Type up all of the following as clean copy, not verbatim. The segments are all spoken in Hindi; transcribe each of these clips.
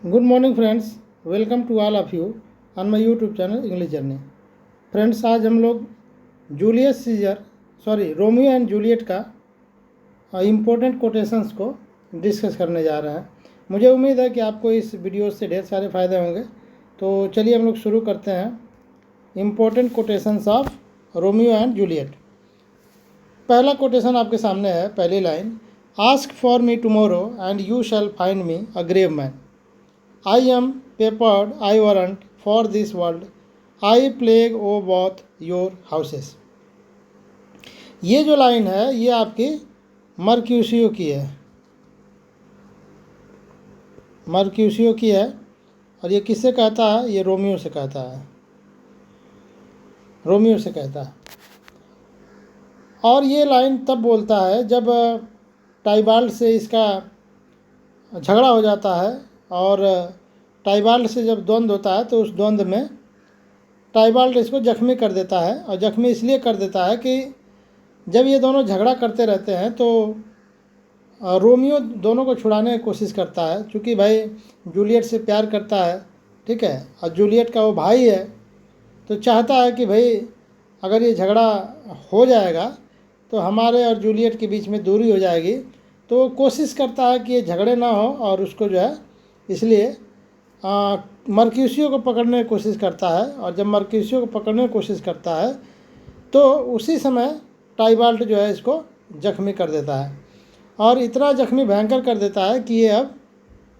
Good morning friends, welcome to all of you on my YouTube channel English journey. Friends, आज हम लोग रोमियो एंड जूलियट का इम्पोर्टेंट कोटेशंस को डिस्कस करने जा रहे हैं। मुझे उम्मीद है कि आपको इस वीडियो से ढेर सारे फ़ायदे होंगे। तो चलिए हम लोग शुरू करते हैं। Important quotations of Romeo and Juliet. पहला कोटेशन आपके सामने है। पहली line, ask for me tomorrow and you shall find me a grave man. I am prepared, I warrant, for this world. I plague o both your houses. ये जो लाइन है ये आपकी मर्क्यूसियो की है। मर्क्यूसियो की है और ये किससे कहता है? ये रोमियो से कहता है। रोमियो से कहता है। और ये लाइन तब बोलता है जब टाइबाल्ट से इसका झगड़ा हो जाता है और टाइबाल्ट से जब द्वंद्व होता है तो उस द्वंद्व में टाइबाल्ट इसको जख्मी कर देता है। और जख्मी इसलिए कर देता है कि जब ये दोनों झगड़ा करते रहते हैं तो रोमियो दोनों को छुड़ाने की कोशिश करता है, क्योंकि भाई जूलियट से प्यार करता है, ठीक है, और जूलियट का वो भाई है, तो चाहता है कि भाई अगर ये झगड़ा हो जाएगा तो हमारे और जूलियट के बीच में दूरी हो जाएगी। तो वो कोशिश करता है कि ये झगड़े ना हो और उसको जो है इसलिए मर्क्यूसियो को पकड़ने की कोशिश करता है। और जब मर्क्यूसियो को पकड़ने की कोशिश करता है तो उसी समय टाइबाल्ट जो है इसको जख्मी कर देता है और इतना जख्मी भयंकर कर देता है कि ये अब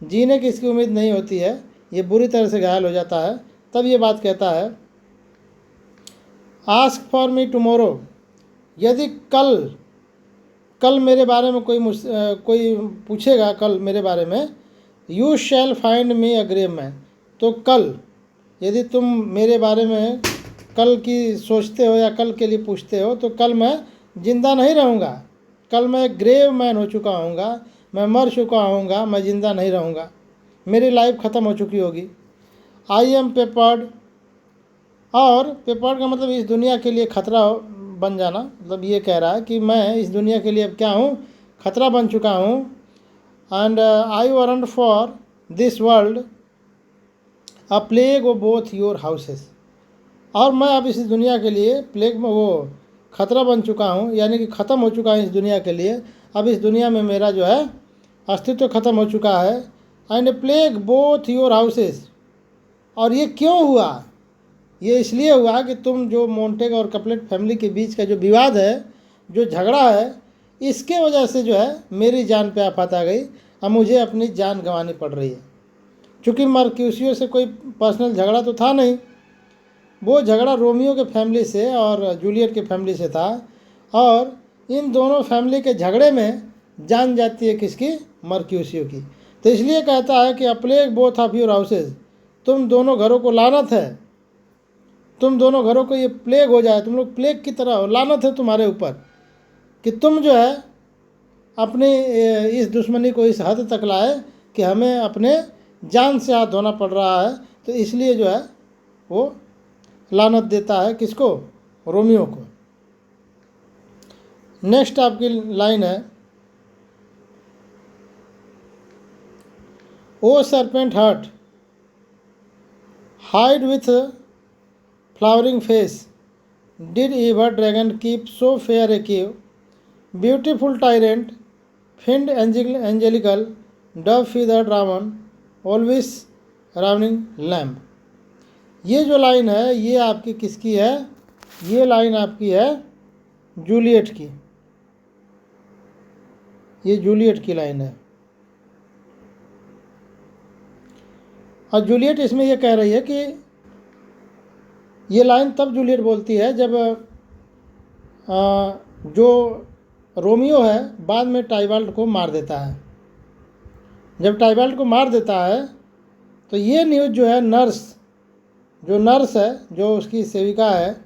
जीने की इसकी उम्मीद नहीं होती है, ये बुरी तरह से घायल हो जाता है। तब ये बात कहता है, आस्क फॉर मी टुमारो, यदि कल मेरे बारे में कोई पूछेगा, कल मेरे बारे में, you shall find me a grave man, तो कल यदि तुम मेरे बारे में कल की सोचते हो या कल के लिए पूछते हो तो कल मैं ज़िंदा नहीं रहूँगा। कल मैं ग्रेव मैन हो चुका हूँगा, मैं मर चुका हूँगा, मैं ज़िंदा नहीं रहूँगा, मेरी लाइफ ख़त्म हो चुकी होगी। आई एम पेपर्ड, और पेपर्ड का मतलब इस दुनिया के लिए खतरा बन जाना, मतलब ये कह रहा है कि मैं इस दुनिया के लिए अब क्या हूँ, खतरा बन चुका हूँ। And I warrant for this world a plague of both your houses, और मैं अब इस दुनिया के लिए प्लेग में वो खतरा बन चुका हूँ, यानी कि ख़त्म हो चुका है इस दुनिया के लिए। अब इस दुनिया में मेरा जो है अस्तित्व ख़त्म हो चुका है। And plague both your houses, और ये क्यों हुआ? ये इसलिए हुआ कि तुम जो मोंटेग और कैपुलेट फैमिली के बीच का जो विवाद है, जो झगड़ा है, इसके वजह से जो है मेरी जान पे आफत आ गई। अब मुझे अपनी जान गंवानी पड़ रही है। चूँकि मर्क्यूसियो से कोई पर्सनल झगड़ा तो था नहीं, वो झगड़ा रोमियो के फैमिली से और जूलियट के फैमिली से था। और इन दोनों फैमिली के झगड़े में जान जाती है किसकी? मर्क्यूसियो की। तो इसलिए कहता है कि अ plague both of your houses, तुम दोनों घरों को लानत है, तुम दोनों घरों को ये प्लेग हो जाए, तुम लोग प्लेग की तरह हो, लानत है तुम्हारे ऊपर कि तुम जो है अपनी इस दुश्मनी को इस हद तक लाए कि हमें अपने जान से हाथ धोना पड़ रहा है। तो इसलिए जो है वो लानत देता है किसको? रोमियो को। नेक्स्ट आपकी लाइन है, O serpent heart hid with flowering face, did ever dragon keep so fair a cave, beautiful tyrant fiend angelical dove feather raven always ravening lamb. ये जो लाइन है ये आपकी किसकी है? ये लाइन आपकी है जूलियट की। ये जूलियट की लाइन है। और जूलियट इसमें ये कह रही है कि ये लाइन तब जूलियट बोलती है जब जो रोमियो है बाद में टाइबाल्ट को मार देता है। जब टाइबाल्ट को मार देता है तो ये न्यूज़ जो है नर्स है, जो उसकी सेविका है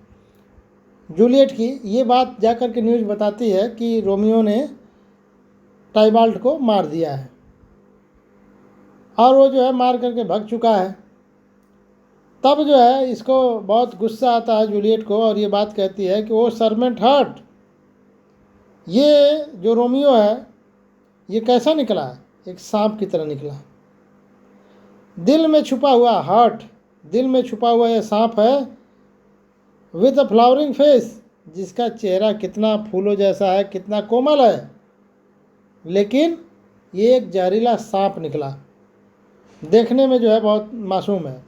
जूलियट की, ये बात जाकर के न्यूज़ बताती है कि रोमियो ने टाइबाल्ट को मार दिया है और वो जो है मार करके भाग चुका है। तब जो है इसको बहुत गुस्सा आता है जूलियट को और ये बात कहती है कि वो सरमेंट हर्ट, ये जो रोमियो है ये कैसा निकला? एक सांप की तरह निकला। दिल में छुपा हुआ हार्ट, दिल में छुपा हुआ यह सांप है, विथ अ फ्लावरिंग फेस, जिसका चेहरा कितना फूलों जैसा है, कितना कोमल है, लेकिन ये एक जहरीला सांप निकला, देखने में जो है बहुत मासूम है।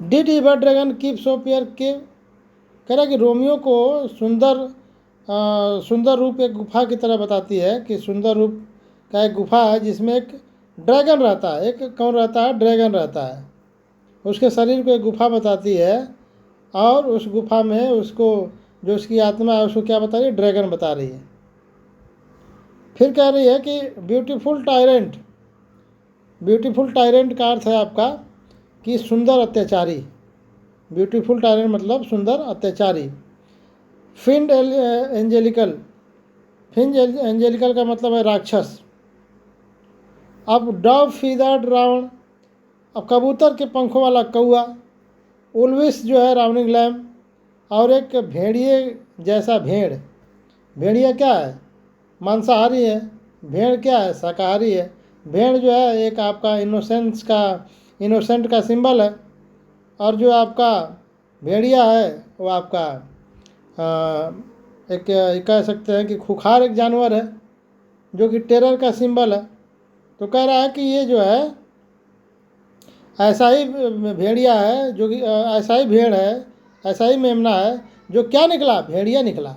Did ever dragon keep so fair cave, कह रहा कि रोमियो को सुंदर रूप एक गुफा की तरह बताती है, कि सुंदर रूप का एक गुफा है जिसमें एक ड्रैगन रहता है। एक कौन रहता है? ड्रैगन रहता है। उसके शरीर को एक गुफा बताती है, और उस गुफा में उसको जो उसकी आत्मा है उसको क्या बता रही है? ड्रैगन बता रही है। फिर कह रही है कि ब्यूटीफुल टायरेंट, ब्यूटीफुल टायरेंट का अर्थ है आपका कि सुंदर अत्याचारी। ब्यूटीफुल टायरेंट मतलब सुंदर अत्याचारी। फिंड एंजेलिकल, फिंज एंजेलिकल का मतलब है राक्षस। अब डव फीदर्ड रावण, अब कबूतर के पंखों वाला कौआ। उल्विस जो है रावनिंग लैम, और एक भेड़िए जैसा भेड़। भेड़िया क्या है? मांसाहारी है। भेड़ क्या है? शाकाहारी है। भेड़ जो है एक आपका इनोसेंट का सिंबल है, और जो आपका भेड़िया है वो आपका एक कह सकते हैं कि खुखार एक जानवर है, जो कि टेरर का सिंबल है। तो कह रहा है कि ये जो है ऐसा ही भेड़िया है, जो कि ऐसा ही भेड़ है, ऐसा ही मेमना है, जो क्या निकला? भेड़िया निकला।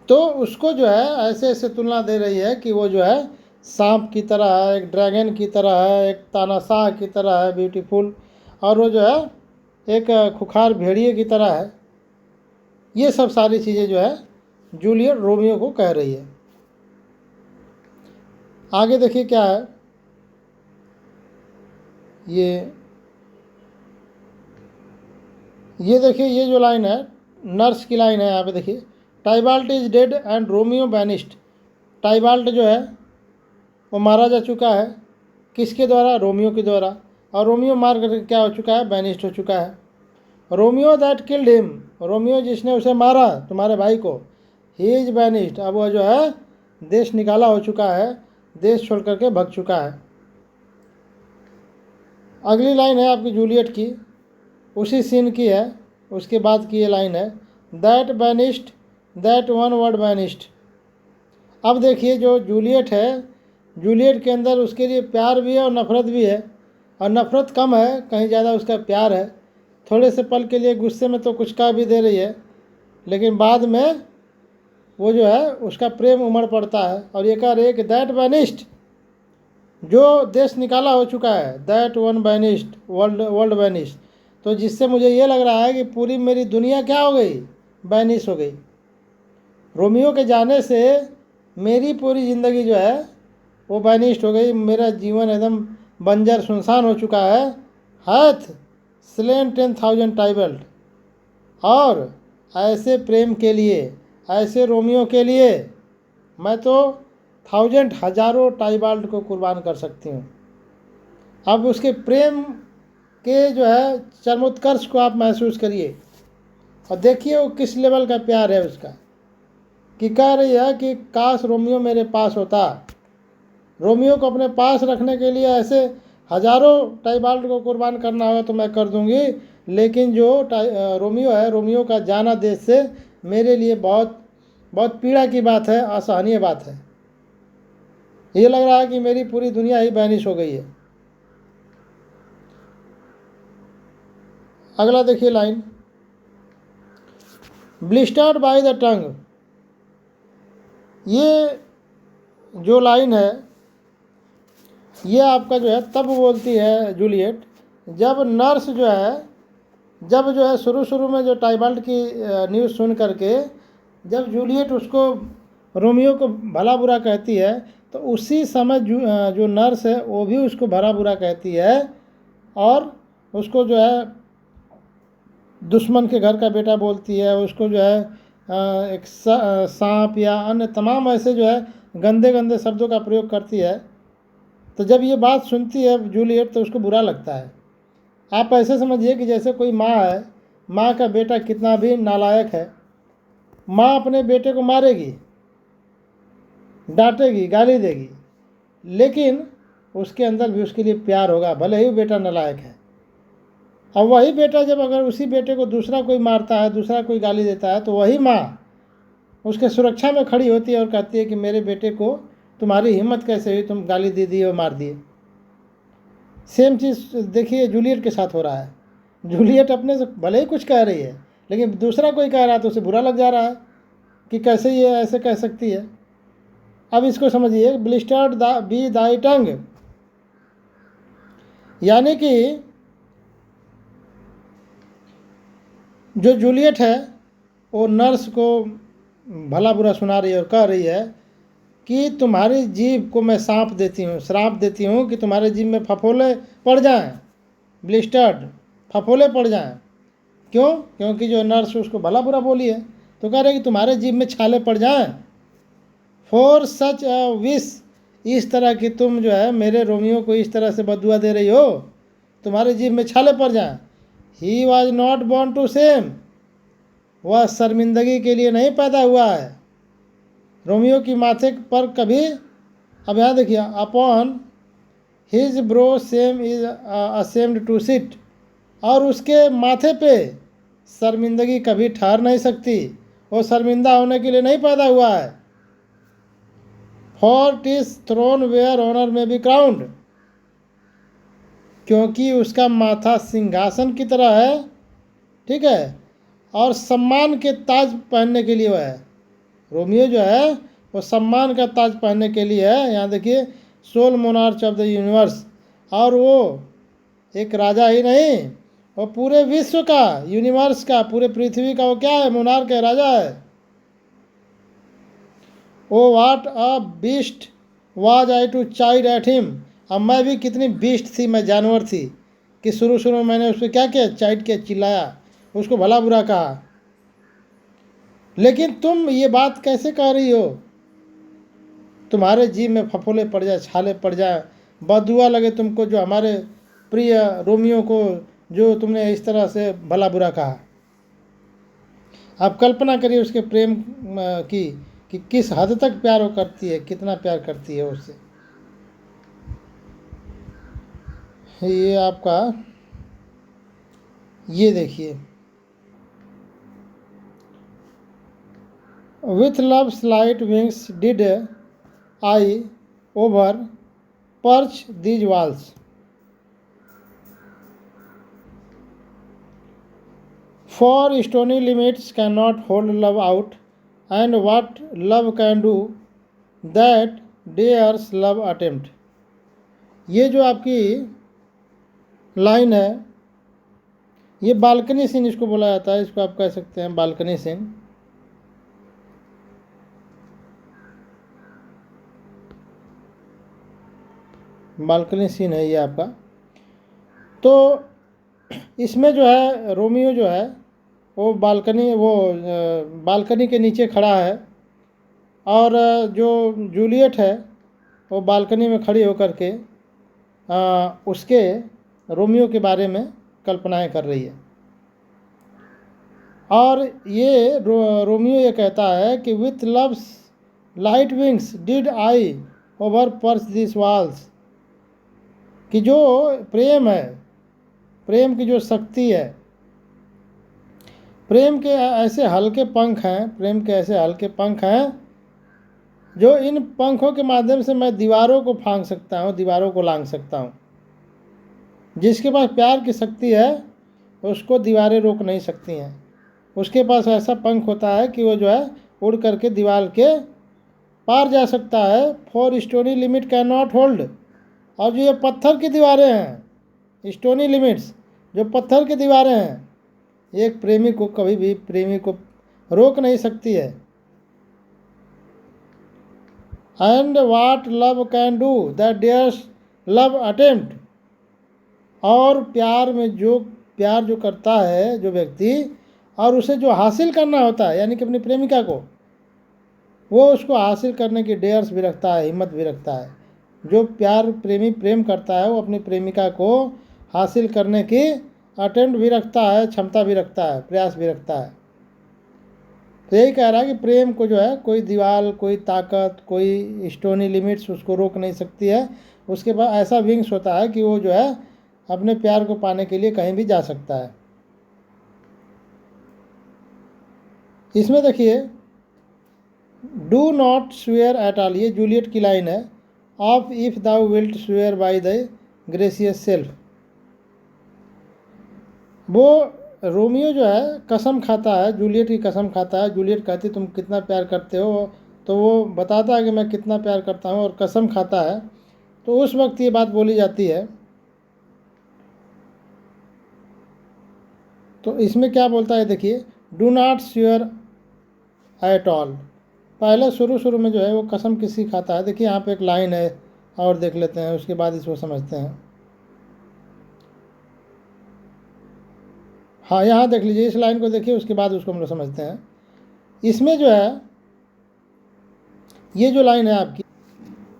तो उसको जो है ऐसे ऐसे तुलना दे रही है कि वो जो है सांप की तरह है, एक ड्रैगन की तरह है, एक तानाशाह की तरह है ब्यूटीफुल, और वो जो है एक खुखार भेड़िए की तरह है। ये सब सारी चीज़ें जो है जूलियट रोमियो को कह रही है। आगे देखिए क्या है ये देखिए, ये जो लाइन है नर्स की लाइन है, यहाँ पे देखिए, Tybalt is dead and Romeo banished. Tybalt जो है वो मारा जा चुका है, किसके द्वारा? रोमियो के द्वारा। और रोमियो मार कर क्या हो चुका है? बैनिस्ड हो चुका है। Romeo that killed him, Romeo जिसने उसे मारा, तुम्हारे भाई को, ही इज बैनिस्ड, अब वह जो है देश निकाला हो चुका है, देश छोड़ करके भग चुका है। अगली लाइन है आपकी जूलियट की, उसी सीन की है, उसके बाद की ये लाइन है, that banished, that one word banished. अब देखिए जो जूलियट है, जूलियट के अंदर उसके लिए प्यार भी है और नफ़रत भी है, और नफ़रत कम है, कहीं ज़्यादा उसका प्यार है। थोड़े से पल के लिए गुस्से में तो कुछ कह भी दे रही है, लेकिन बाद में वो जो है उसका प्रेम उमड़ पड़ता है, और ये कह रही है कि दैट बैनिस्ड, जो देश निकाला हो चुका है, that one banished, world banished. तो जिससे मुझे ये लग रहा है कि पूरी मेरी दुनिया क्या हो गई? बैनिश हो गई। रोमियो के जाने से मेरी पूरी ज़िंदगी जो है वो बैनिश्ड हो गई, मेरा जीवन एकदम बंजर सुनसान हो चुका है। हैथ स्लेन 10,000 टाइबल्ट, और ऐसे प्रेम के लिए, ऐसे रोमियो के लिए मैं तो हज़ारों टाइबाल्ट को कुर्बान कर सकती हूँ। अब उसके प्रेम के जो है चरमोत्कर्ष को आप महसूस करिए, और देखिए वो किस लेवल का प्यार है उसका, कि कह रही है कि काश रोमियो मेरे पास होता। रोमियो को अपने पास रखने के लिए ऐसे हजारों टाइबाल्ट को कुर्बान करना होगा तो मैं कर दूंगी, लेकिन जो रोमियो है, रोमियो का जाना देश से मेरे लिए बहुत बहुत पीड़ा की बात है, असहनीय बात है। ये लग रहा है कि मेरी पूरी दुनिया ही बैनिश हो गई है। अगला देखिए line, blistered by the tongue. ये जो लाइन है ये आपका जो है तब बोलती है जूलियट, जब नर्स जो है, जब जो है शुरू शुरू में जो टाइबाल्ट की न्यूज़ सुन करके जब जूलियट उसको, रोमियो को भला बुरा कहती है, तो उसी समय जो नर्स है वो भी उसको भला बुरा कहती है, और उसको जो है दुश्मन के घर का बेटा बोलती है, उसको जो है एक सांप या अन्य तमाम ऐसे जो है गंदे गंदे शब्दों का प्रयोग करती है। तो जब ये बात सुनती है जूलियट तो उसको बुरा लगता है। आप ऐसे समझिए कि जैसे कोई माँ है, माँ का बेटा कितना भी नालायक है, माँ अपने बेटे को मारेगी, डांटेगी, गाली देगी, लेकिन उसके अंदर भी उसके लिए प्यार होगा, भले ही वो बेटा नालायक है। अब वही बेटा जब अगर उसी बेटे को दूसरा कोई मारता है, दूसरा कोई गाली देता है, तो वही माँ उसके सुरक्षा में खड़ी होती है और कहती है कि मेरे बेटे को तुम्हारी हिम्मत कैसे हुई, तुम गाली दे दिए और मार दिए। सेम चीज़ देखिए जूलियट के साथ हो रहा है। जूलियट अपने से भले ही कुछ कह रही है, लेकिन दूसरा कोई कह रहा है तो उसे बुरा लग जा रहा है कि कैसे ये ऐसे कह सकती है। अब इसको समझिए, ब्लिस्टर्ड बी दाई टंग, यानी कि जो जूलियट है वो नर्स को भला बुरा सुना रही है और कह रही है कि तुम्हारी जीभ को मैं श्राप देती हूँ कि तुम्हारे जीभ में फफोले पड़ जाएं, ब्लिस्टर्ड फफोले पड़ जाएं। क्यों? क्योंकि जो नर्स उसको भला बुरा बोली है, तो कह रहे कि तुम्हारे जीभ में छाले पड़ जाएं। फॉर सच अ विश, इस तरह की तुम जो है मेरे रोमियो को इस तरह से बदुआ दे रही हो, तुम्हारे जीभ में छाले पड़ जाएं। He was not born to shame, वह शर्मिंदगी के लिए नहीं पैदा हुआ है। रोमियो की माथे पर कभी, अब यहाँ देखिए, upon his brow shame is ashamed to sit, और उसके माथे पे शर्मिंदगी कभी ठहर नहीं सकती, वो शर्मिंदा होने के लिए नहीं पैदा हुआ है। For TISS throne where honour में बी क्राउंड, क्योंकि उसका माथा सिंहासन की तरह है, ठीक है, और सम्मान के ताज पहनने के लिए वह है। रोमियो जो है वो सम्मान का ताज पहनने के लिए है। यहाँ देखिए, sole monarch of the universe, और वो एक राजा ही नहीं, वो पूरे विश्व का, यूनिवर्स का, पूरे पृथ्वी का वो क्या है? मोनार्क है, राजा है। O what a beast was I to chide at him, अब मैं भी कितनी बीस्ट थी, मैं जानवर थी कि शुरू शुरू में मैंने उस पर क्या किया? चाइड किया, चिल्लाया, उसको भला बुरा कहा। लेकिन तुम ये बात कैसे कह रही हो? तुम्हारे जीभ में फफोले पड़ जाए, छाले पड़ जाए, बदुआ लगे तुमको, जो हमारे प्रिय रोमियो को जो तुमने इस तरह से भला बुरा कहा। आप कल्पना करिए उसके प्रेम की कि किस हद तक प्यार वो करती है, कितना प्यार करती है उससे। ये आपका, ये देखिए, with loves light wings did I over perch these walls, for stony limits cannot hold love out, and what love can do that dares love attempt। ये जो आपकी लाइन है, ये बालकनी सीन इसको बोला जाता है, इसको आप कह सकते हैं बालकनी सीन। बालकनी सीन है ये आपका। तो इसमें जो है रोमियो जो है वो बालकनी के नीचे खड़ा है, और जो जूलियट है वो बालकनी में खड़ी होकर के उसके रोमियो के बारे में कल्पनाएं कर रही है। और ये रोमियो ये कहता है कि with loves light wings did I over purse this walls, कि जो प्रेम है, प्रेम की जो शक्ति है, प्रेम के ऐसे हल्के पंख हैं, प्रेम के ऐसे हल्के पंख हैं जो इन पंखों के माध्यम से मैं दीवारों को फांग सकता हूँ, दीवारों को लांघ सकता हूँ। जिसके पास प्यार की शक्ति है उसको दीवारें रोक नहीं सकती हैं। उसके पास ऐसा पंख होता है कि वो जो है उड़ करके दीवार के पार जा सकता है। For stony limit can not hold, और जो ये पत्थर की दीवारें हैं, स्टोनी लिमिट्स, जो पत्थर की दीवारें हैं, एक प्रेमी को कभी भी प्रेमी को रोक नहीं सकती है। And what love can do that dares love attempt, और प्यार जो करता है जो व्यक्ति, और उसे जो हासिल करना होता है, यानी कि अपनी प्रेमिका को, वो उसको हासिल करने की डेयर्स भी रखता है, हिम्मत भी रखता है। जो प्रेमी प्रेम करता है वो अपनी प्रेमिका को हासिल करने की अटेम्प्ट भी रखता है, क्षमता भी रखता है, प्रयास भी रखता है। तो यही कह रहा है कि प्रेम को जो है कोई दीवार, कोई ताकत, कोई स्टोनी लिमिट्स उसको रोक नहीं सकती है। उसके पास ऐसा विंग्स होता है कि वो जो है अपने प्यार को पाने के लिए कहीं भी जा सकता है। इसमें देखिए, do not swear at all, ये जूलियट की लाइन है, of if thou wilt swear by the gracious self. वो रोमियो जो है कसम खाता है, जूलियट की कसम खाता है। जूलियट कहती तुम कितना प्यार करते हो, तो वो बताता है कि मैं कितना प्यार करता हूँ और कसम खाता है। तो उस वक्त ये बात बोली जाती है। तो इसमें क्या बोलता है देखिए, do not swear at all. पहले शुरू में जो है वो कसम किसी खाता है। देखिए यहाँ पे एक लाइन है और देख लेते हैं, उसके बाद इसको समझते हैं। हाँ, यहाँ देख लीजिए, इस लाइन को देखिए, उसके बाद उसको हम लोग समझते हैं। इसमें जो है, ये जो लाइन है आपकी,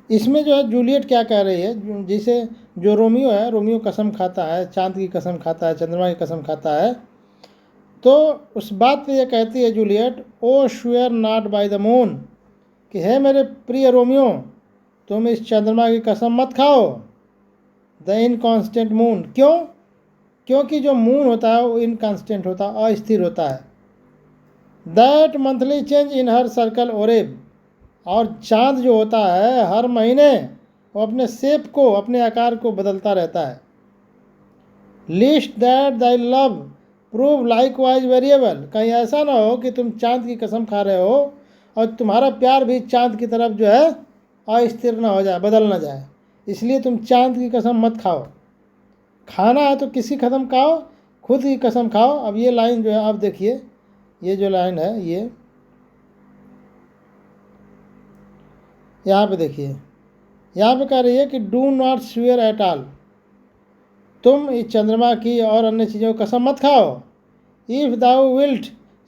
इसमें जो है जूलियट क्या कह रही है, जैसे जो रोमियो है, रोमियो कसम खाता है, चांद की कसम खाता है, चंद्रमा की कसम खाता है। तो उस बात पे ये कहती है Juliet, O swear not by the moon, कि है मेरे प्रिय रोमियो, तुम इस चंद्रमा की कसम मत खाओ, द इनकॉन्स्टेंट मून। क्यों? क्योंकि जो मून होता है वो इनकॉन्स्टेंट होता है, अस्थिर होता है। That monthly change in her circle Oreb, और चांद जो होता है हर महीने वो अपने शेप को, अपने आकार को बदलता रहता है। List that thy love prove like wise variable, कहीं ऐसा ना हो कि तुम चांद की कसम खा रहे हो और तुम्हारा प्यार भी चांद की तरफ जो है अस्थिर ना हो जाए, बदल ना जाए। इसलिए तुम चांद की कसम मत खाओ। खाना है तो किसी कसम खाओ, खुद की कसम खाओ। अब ये लाइन जो है, आप देखिए, ये जो लाइन है, ये यहाँ पे देखिए, यहाँ पे कह रही है कि do not swear at all, तुम इस चंद्रमा की और अन्य चीज़ों की कसम मत खाओ। If thou wilt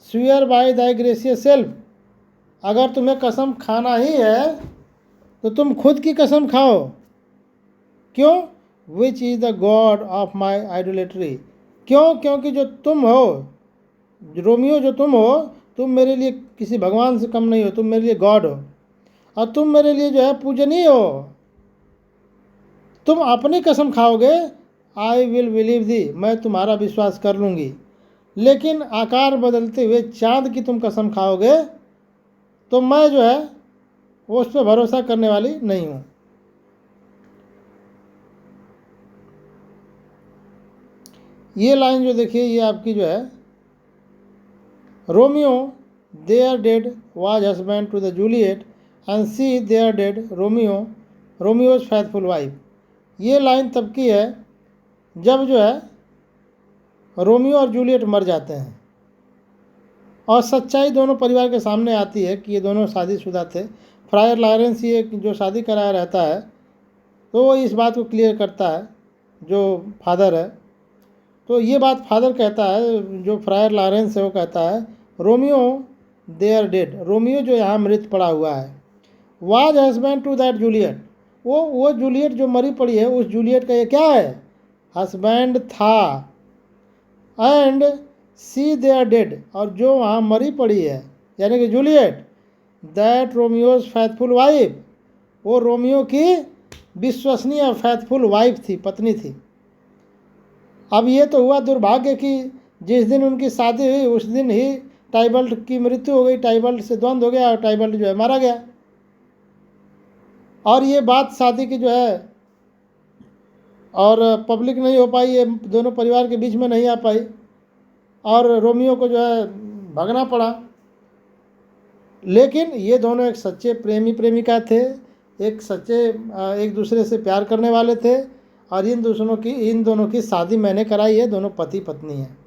swear by thy gracious self, अगर तुम्हें कसम खाना ही है तो तुम खुद की कसम खाओ। क्यों? Which is the God of my idolatry, क्यों? क्योंकि जो तुम हो, रोमियो जो तुम हो, तुम मेरे लिए किसी भगवान से कम नहीं हो, तुम मेरे लिए गॉड हो, और तुम मेरे लिए जो है पूजनीय हो। तुम अपनी कसम खाओगे, आई विल बिलीव दी, मैं तुम्हारा विश्वास कर लूँगी। लेकिन आकार बदलते हुए चांद की तुम कसम खाओगे तो मैं जो है वो उस पर भरोसा करने वाली नहीं हूँ। ये लाइन जो देखिए, ये आपकी जो है, Romeo there dead was husband to the Juliet and she there dead Romeo, Romeo's faithful wife. ये लाइन तब की है जब जो है रोमियो और जूलियट मर जाते हैं और सच्चाई दोनों परिवार के सामने आती है कि ये दोनों शादीशुदा थे। फ्रायर लॉरेंस ये जो शादी कराया रहता है, तो वो इस बात को क्लियर करता है, जो फादर है। तो ये बात फादर कहता है, जो फ्रायर लॉरेंस है वो कहता है, Romeo they are dead, Romeo जो यहाँ मृत पड़ा हुआ है, was husband to that Juliet, वो जूलियट जो मरी पड़ी है, उस जूलियट का ये क्या है? हस्बैंड था। And she they are dead, और जो वहाँ मरी पड़ी है यानी कि Juliet, that Romeo's faithful wife, वो रोमियो की विश्वसनीय फैथफुल वाइफ थी, पत्नी थी। अब ये तो हुआ दुर्भाग्य कि जिस दिन उनकी शादी हुई उस दिन ही टाइबल्ट की मृत्यु हो गई, टाइबल्ट से द्वंद हो गया और टाइबल्ट जो है मारा गया। और ये बात शादी की जो है और पब्लिक नहीं हो पाई, ये दोनों परिवार के बीच में नहीं आ पाई और रोमियो को जो है भागना पड़ा। लेकिन ये दोनों एक सच्चे प्रेमी प्रेमिका थे, एक सच्चे एक दूसरे से प्यार करने वाले थे, और इन दोनों की शादी मैंने कराई है, दोनों पति पत्नी हैं।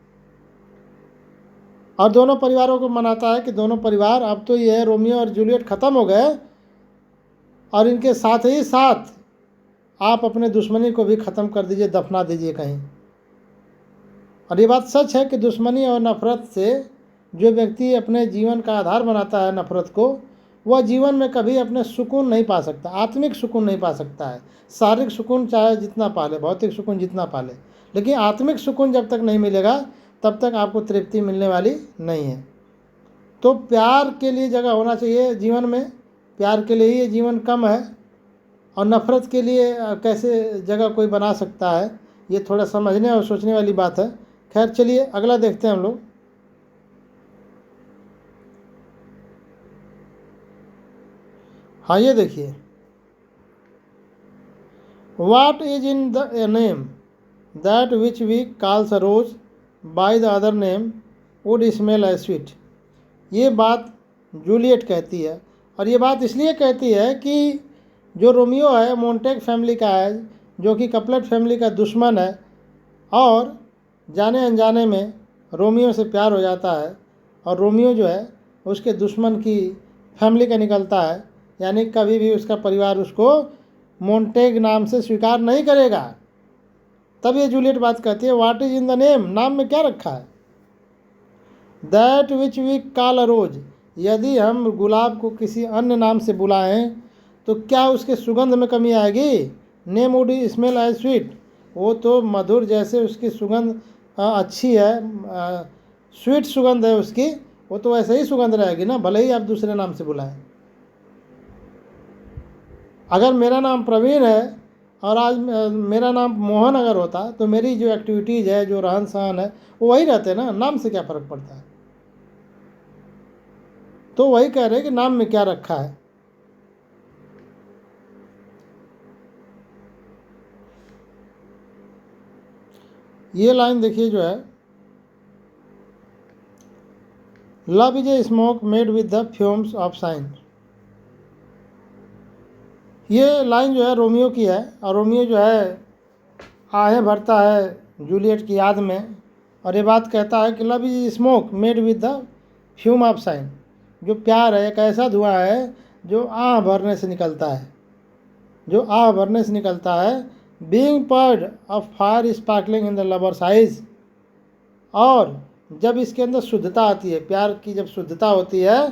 और दोनों परिवारों को मनाता है कि दोनों परिवार, अब तो ये रोमियो और जूलियट ख़त्म हो गए और इनके साथ ही साथ आप अपने दुश्मनी को भी ख़त्म कर दीजिए, दफना दीजिए कहीं। और ये बात सच है कि दुश्मनी और नफ़रत से जो व्यक्ति अपने जीवन का आधार बनाता है नफ़रत को, वह जीवन में कभी अपने सुकून नहीं पा सकता, आत्मिक सुकून नहीं पा सकता है। शारीरिक सुकून चाहे जितना पा ले, भौतिक सुकून जितना पा ले, लेकिन आत्मिक सुकून जब तक नहीं मिलेगा तब तक आपको तृप्ति मिलने वाली नहीं है। तो प्यार के लिए जगह होना चाहिए जीवन में, प्यार के लिए ही ये जीवन कम है, और नफ़रत के लिए कैसे जगह कोई बना सकता है, ये थोड़ा समझने और सोचने वाली बात है। खैर चलिए अगला देखते हैं हम लोग। हाँ ये देखिए, what is in the name that which we calls a rose by the other name would smell a sweet. ये बात जूलियट कहती है, और ये बात इसलिए कहती है कि जो रोमियो है मोंटेग फैमिली का है, जो कि कैपुलेट फैमिली का दुश्मन है, और जाने अनजाने में रोमियो से प्यार हो जाता है, और रोमियो जो है उसके दुश्मन की फैमिली का निकलता है, यानी कभी भी उसका परिवार उसको मोंटेग नाम से स्वीकार नहीं करेगा। तब ये जूलियट बात कहती है, what is in the name, नाम में क्या रखा है, दैट विच वी कॉल अ रोज, यदि हम गुलाब को किसी अन्य नाम से बुलाएं तो क्या उसके सुगंध में कमी आएगी। Name would smell as sweet, वो तो मधुर जैसे उसकी सुगंध अच्छी है, स्वीट सुगंध है उसकी, वो तो वैसे ही सुगंध रहेगी ना, भले ही आप दूसरे नाम से बुलाएं। अगर मेरा नाम प्रवीण है और आज मेरा नाम मोहन अगर होता, तो मेरी जो एक्टिविटीज़ है, जो रहन सहन है, वो वही रहते ना, नाम से क्या फ़र्क पड़ता है। तो वही कह रहे हैं कि नाम में क्या रखा है। ये लाइन देखिए जो है, love is a smoke made with the fumes of sine. ये लाइन जो है रोमियो की है, और रोमियो जो है आहें भरता है जूलियट की याद में, और ये बात कहता है कि love is smoke made with the fume of sine. जो प्यार है एक ऐसा धुआं है जो आह भरने से निकलता है, जो आह भरने से निकलता है। Being PERT of fire sparkling in the lovers eyes, और जब इसके अंदर शुद्धता आती है, प्यार की जब शुद्धता होती है,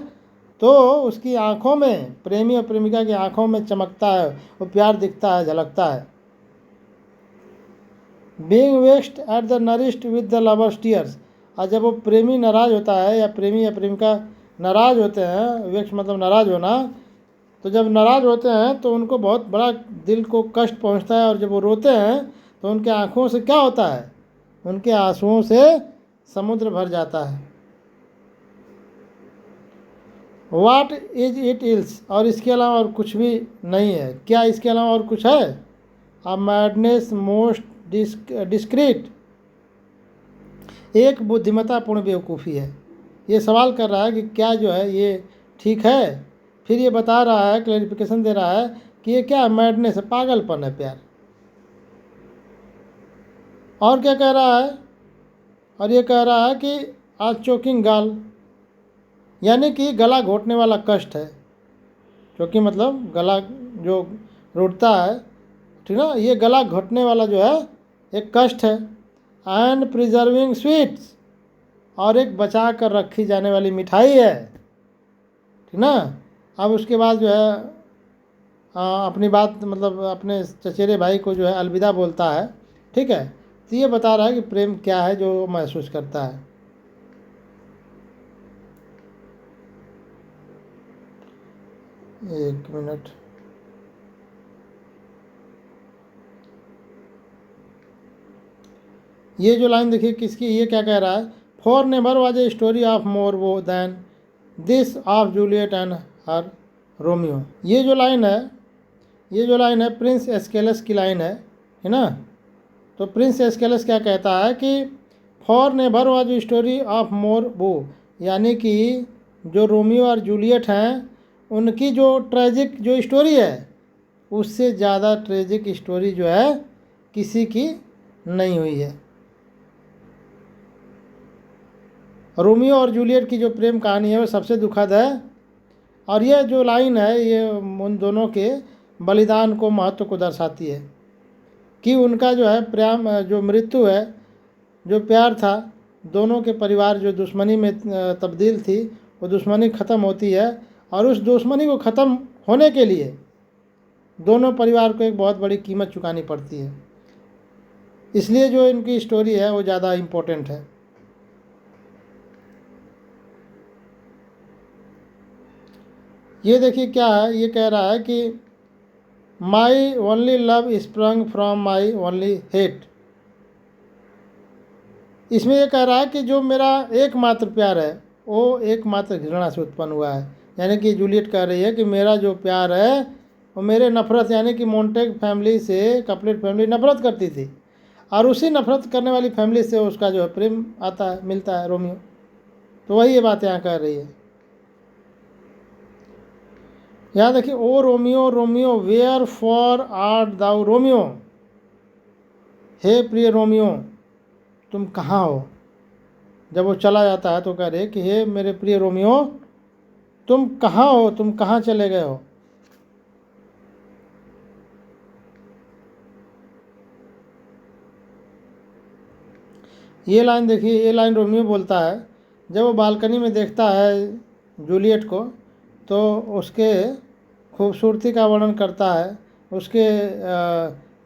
तो उसकी आँखों में, प्रेमी और प्रेमिका की आँखों में चमकता है, वो प्यार दिखता है, झलकता है। Being vexed at the nourished with the lovers tears, और जब वो प्रेमी नाराज होता है या प्रेमी या प्रेमिका नाराज होते हैं, वेक्स मतलब नाराज होना, तो जब नाराज होते हैं तो उनको बहुत बड़ा दिल को कष्ट पहुंचता है, और जब वो रोते हैं तो उनके आँखों से क्या होता है, उनके आंसुओं से समुद्र भर जाता है। वाट इज इट इल्स, और इसके अलावा और कुछ भी नहीं है। क्या इसके अलावा और कुछ है। अ मैडनेस मोस्ट डिस्क्रीट, एक बुद्धिमत्तापूर्ण बेवकूफ़ी है। ये सवाल कर रहा है कि क्या जो है ये ठीक है, फिर ये बता रहा है, क्लैरिफिकेशन दे रहा है कि ये क्या मैडनेस है, पागलपन है प्यार। और क्या कह रहा है, और ये कह रहा है कि आ चोकिंग गाल, यानी कि गला घोटने वाला कष्ट है। चोकिंग मतलब गला जो घोटता है, ठीक ना, ये गला घोटने वाला जो है एक कष्ट है। एंड प्रिजर्विंग स्वीट्स, और एक बचा कर रखी जाने वाली मिठाई है, ठीक ना। अब उसके बाद जो है अपनी बात मतलब अपने चचेरे भाई को जो है अलविदा बोलता है, ठीक है। तो ये बता रहा है कि प्रेम क्या है जो वो महसूस करता है। एक मिनट, ये जो लाइन देखिए किसकी, ये क्या कह रहा है, for never was a story of more woe than this of Juliet and her Romeo. ये जो लाइन है, ये जो लाइन है प्रिंस एस्केलस की लाइन है ना। तो प्रिंस एस्केलस क्या कहता है कि for never was a story of more वो, यानी कि जो रोमियो और जूलियट हैं उनकी जो ट्रेजिक जो स्टोरी है, उससे ज़्यादा ट्रेजिक स्टोरी जो है किसी की नहीं हुई है। रोमियो और जूलियट की जो प्रेम कहानी है वो सबसे दुखद है, और ये जो लाइन है ये उन दोनों के बलिदान को, महत्व को दर्शाती है कि उनका जो है प्रेम, जो मृत्यु है, जो प्यार था, दोनों के परिवार जो दुश्मनी में तब्दील थी, वो दुश्मनी ख़त्म होती है, और उस दुश्मनी को ख़त्म होने के लिए दोनों परिवार को एक बहुत बड़ी कीमत चुकानी पड़ती है। इसलिए जो इनकी स्टोरी है वो ज़्यादा इम्पोर्टेंट है। ये देखिए क्या है, ये कह रहा है कि my only love sprung from my only hate. इसमें ये कह रहा है कि जो मेरा एकमात्र प्यार है वो एकमात्र घृणा से उत्पन्न हुआ है। यानी कि जूलियट कह रही है कि मेरा जो प्यार है वो मेरे नफ़रत, यानी कि मोंटेग फैमिली से कैपुलेट फैमिली नफ़रत करती थी, और उसी नफ़रत करने वाली फैमिली से उसका जो है प्रेम आता है, मिलता है रोमियो। तो वही ये बात यहाँ कह रही है। यहाँ देखिए, O Romeo Romeo wherefore art thou Romeo, हे प्रिय रोमियो तुम कहाँ हो। जब वो चला जाता है तो कह रहे कि हे मेरे प्रिय रोमियो तुम कहाँ हो, तुम कहाँ चले गए हो। ये लाइन देखिए, ये लाइन रोमियो बोलता है जब वो बालकनी में देखता है जूलियट को, तो उसके खूबसूरती का वर्णन करता है, उसके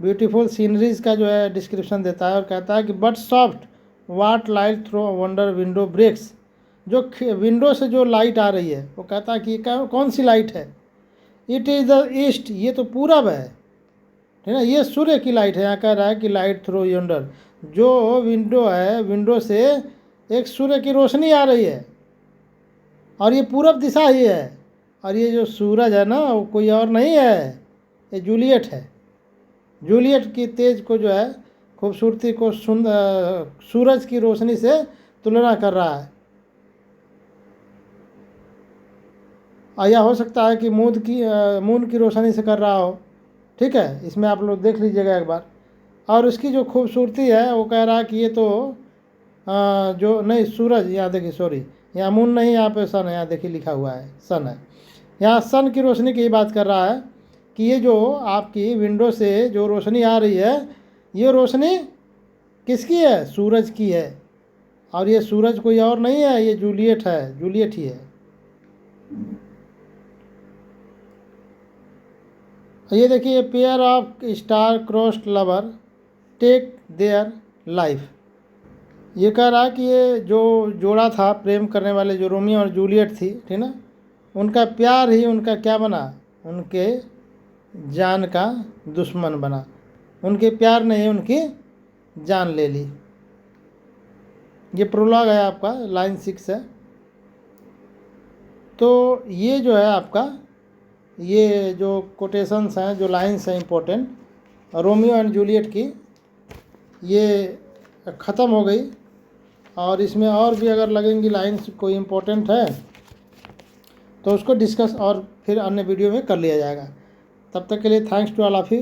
ब्यूटीफुल सीनरीज का जो है डिस्क्रिप्शन देता है, और कहता है कि but soft what light through wonder window breaks, जो विंडो से जो लाइट आ रही है, वो कहता है कि कौन सी लाइट है। इट इज़ द ईस्ट, ये तो पूरब है, ठीक है, ये सूर्य की लाइट है। यहाँ कह रहा है कि लाइट थ्रू यंडर, जो विंडो है, विंडो से एक सूर्य की रोशनी आ रही है, और ये पूरब दिशा ही है, और ये जो सूरज है ना वो कोई और नहीं है, ये जूलियट है। जूलियट की तेज को जो है, खूबसूरती को सूरज की रोशनी से तुलना कर रहा है। या हो सकता है कि मून की रोशनी से कर रहा हो, ठीक है, इसमें आप लोग देख लीजिएगा एक बार। और इसकी जो खूबसूरती है वो कह रहा है कि ये तो जो नहीं सूरज, यहाँ देखिए, सॉरी यहाँ मून नहीं, यहाँ पे सन है, यहाँ देखिए लिखा हुआ है सन है। यहाँ सन की रोशनी की बात कर रहा है कि ये जो आपकी विंडो से जो रोशनी आ रही है, ये रोशनी किसकी है, सूरज की है, और ये सूरज कोई और नहीं है, ये जूलियट है, जूलियट ही है। ये देखिए, pair of star crossed lover take their life. ये कह रहा है कि ये जो जोड़ा था प्रेम करने वाले, जो रोमियो और जूलियट थी, ठीक ना, उनका प्यार ही उनका क्या बना, उनके जान का दुश्मन बना। उनके प्यार ने ही उनकी जान ले ली। ये प्रोलॉग है आपका, लाइन 6 है। तो ये जो है आपका, ये जो कोटेशंस हैं, जो लाइन्स हैं इंपॉर्टेंट, रोमियो एंड जूलियट की, ये ख़त्म हो गई। और इसमें और भी अगर लगेंगी लाइन्स कोई इम्पोर्टेंट है तो उसको डिस्कस और फिर अन्य वीडियो में कर लिया जाएगा। तब तक के लिए thanks to all of you.